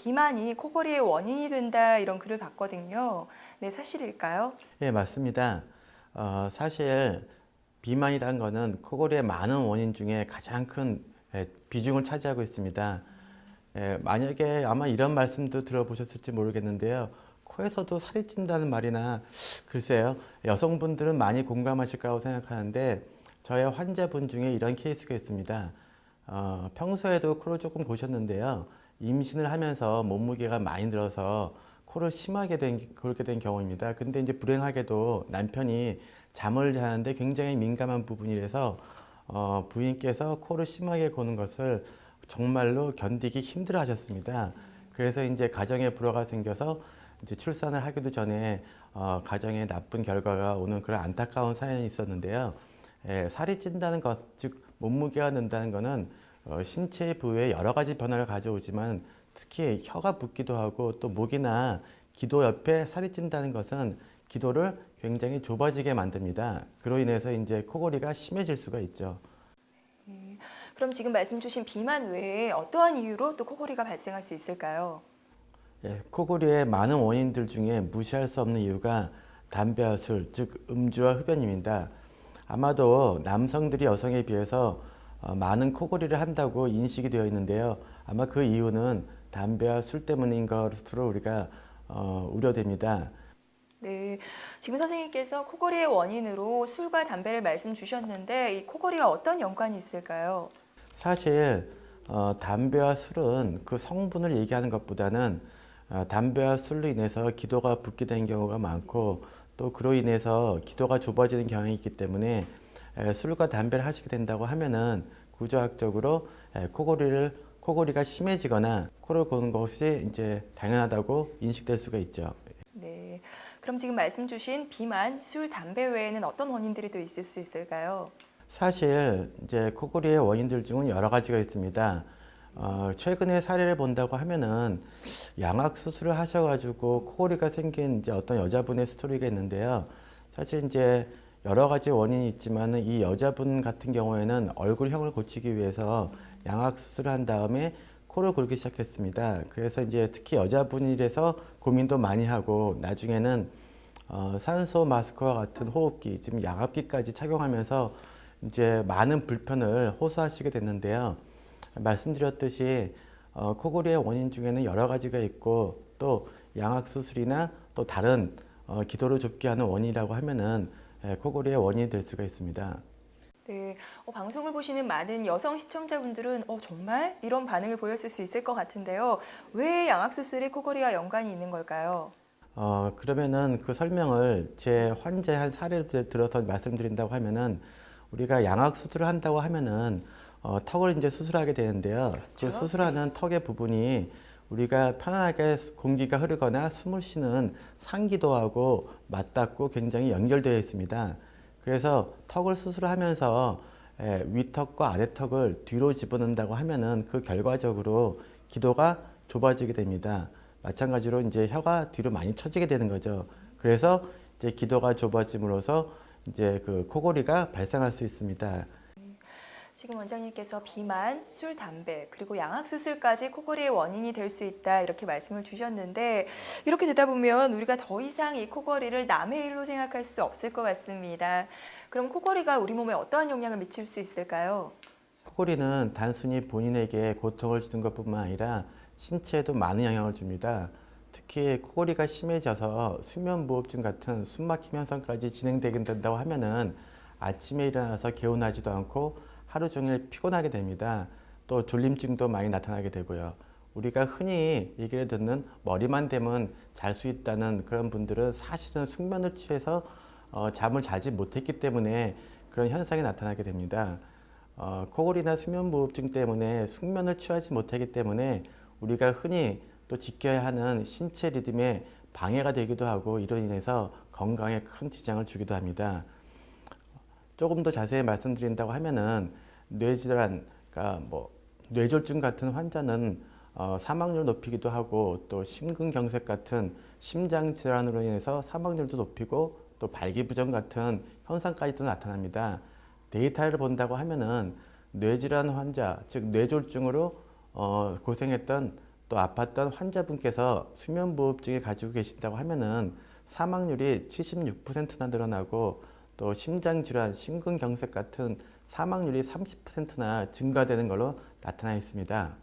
비만이 코골이의 원인이 된다 이런 글을 봤거든요. 네, 사실일까요? 예, 맞습니다. 사실 비만이란 거는 코골이의 많은 원인 중에 가장 큰 비중을 차지하고 있습니다. 만약에 아마 이런 말씀도 들어보셨을지 모르겠는데요. 코에서도 살이 찐다는 말이나 글쎄요. 여성분들은 많이 공감하실 거라고 생각하는데 저의 환자분 중에 이런 케이스가 있습니다. 평소에도 코를 조금 고셨는데요. 임신을 하면서 몸무게가 많이 늘어서 코를 심하게 그렇게 된 경우입니다. 근데 이제 불행하게도 남편이 잠을 자는데 굉장히 민감한 부분이라서 부인께서 코를 심하게 고는 것을 정말로 견디기 힘들어 하셨습니다. 그래서 이제 가정에 불화가 생겨서 이제 출산을 하기도 전에 가정에 나쁜 결과가 오는 그런 안타까운 사연이 있었는데요. 살이 찐다는 것, 즉 몸무게가 는다는 것은 신체 부위에 여러 가지 변화를 가져오지만 특히 혀가 붓기도 하고 또 목이나 기도 옆에 살이 찐다는 것은 기도를 굉장히 좁아지게 만듭니다. 그로 인해서 이제 코골이가 심해질 수가 있죠. 그럼 지금 말씀 주신 비만 외에 어떠한 이유로 또 코골이가 발생할 수 있을까요? 코골이의 많은 원인들 중에 무시할 수 없는 이유가 담배와 술, 즉 음주와 흡연입니다. 아마도 남성들이 여성에 비해서 많은 코골이를 한다고 인식이 되어 있는데요. 아마 그 이유는 담배와 술 때문인 것으로 우리가 우려됩니다. 네, 지금 선생님께서 코골이의 원인으로 술과 담배를 말씀 주셨는데 이 코골이와 어떤 연관이 있을까요? 사실 담배와 술은 그 성분을 얘기하는 것보다는 담배와 술로 인해서 기도가 붓게 되는 경우가 많고 또 그로 인해서 기도가 좁아지는 경향이 있기 때문에 술과 담배를 하시게 된다고 하면은 구조학적으로 코골이가 심해지거나 코를 고는 것이 이제 당연하다고 인식될 수가 있죠. 네, 그럼 지금 말씀 주신 비만, 술, 담배 외에는 어떤 원인들이 또 있을 수 있을까요? 사실 이제 코골이의 원인들 중은 여러 가지가 있습니다. 최근에 사례를 본다고 하면은 양악 수술을 하셔가지고 코골이가 생긴 이제 어떤 여자분의 스토리가 있는데요. 사실 이제 여러 가지 원인이 있지만은 이 여자분 같은 경우에는 얼굴형을 고치기 위해서 양악 수술을 한 다음에 코를 골기 시작했습니다. 그래서 이제 특히 여자분이라서 고민도 많이 하고 나중에는 산소 마스크와 같은 호흡기, 지금 양압기까지 착용하면서 이제 많은 불편을 호소하시게 됐는데요. 말씀드렸듯이 코골이의 원인 중에는 여러 가지가 있고 또 양악 수술이나 또 다른 기도를 좁게 하는 원인이라고 하면은 코골이의 원인이 될 수가 있습니다. 네, 방송을 보시는 많은 여성 시청자분들은 정말 이런 반응을 보였을 수 있을 것 같은데요. 왜 양악수술이 코골이와 연관이 있는 걸까요? 그러면은 그 설명을 제 환자의 한 사례를 들어서 말씀드린다고 하면은 우리가 양악 수술을 한다고 하면은 턱을 이제 수술하게 되는데요. 그 그렇죠? 수술하는 턱의 부분이 우리가 편안하게 공기가 흐르거나 숨을 쉬는 상기도하고 맞닿고 굉장히 연결되어 있습니다. 그래서 턱을 수술하면서 위턱과 아래턱을 뒤로 집어넣는다고 하면은 그 결과적으로 기도가 좁아지게 됩니다. 마찬가지로 이제 혀가 뒤로 많이 처지게 되는 거죠. 그래서 이제 기도가 좁아짐으로써 이제 그 코골이가 발생할 수 있습니다. 지금 원장님께서 비만, 술, 담배, 그리고 양악수술까지 코골이의 원인이 될 수 있다 이렇게 말씀을 주셨는데 이렇게 되다 보면 우리가 더 이상 이 코골이를 남의 일로 생각할 수 없을 것 같습니다. 그럼 코골이가 우리 몸에 어떠한 영향을 미칠 수 있을까요? 코골이는 단순히 본인에게 고통을 주는 것뿐만 아니라 신체에도 많은 영향을 줍니다. 특히 코골이가 심해져서 수면무호흡증 같은 숨막힘 현상까지 진행되게 된다고 하면은 아침에 일어나서 개운하지도 않고 하루 종일 피곤하게 됩니다. 또 졸림증도 많이 나타나게 되고요. 우리가 흔히 얘기를 듣는 머리만 대면 잘 수 있다는 그런 분들은 사실은 숙면을 취해서 잠을 자지 못했기 때문에 그런 현상이 나타나게 됩니다. 코골이나 수면무호흡증 때문에 숙면을 취하지 못하기 때문에 우리가 흔히 또 지켜야 하는 신체 리듬에 방해가 되기도 하고 이로 인해서 건강에 큰 지장을 주기도 합니다. 조금 더 자세히 말씀드린다고 하면은 뇌질환, 그러니까 뭐 뇌졸중 같은 환자는 사망률을 높이기도 하고 또 심근경색 같은 심장 질환으로 인해서 사망률도 높이고 또 발기부전 같은 현상까지도 나타납니다. 데이터를 본다고 하면은 뇌질환 환자, 즉 뇌졸중으로 고생했던 또 또 아팠던 환자분께서 수면무호흡증을 가지고 계신다고 하면은 사망률이 76%나 늘어나고 또 심장질환, 심근경색 같은 사망률이 30%나 증가되는 걸로 나타나 있습니다.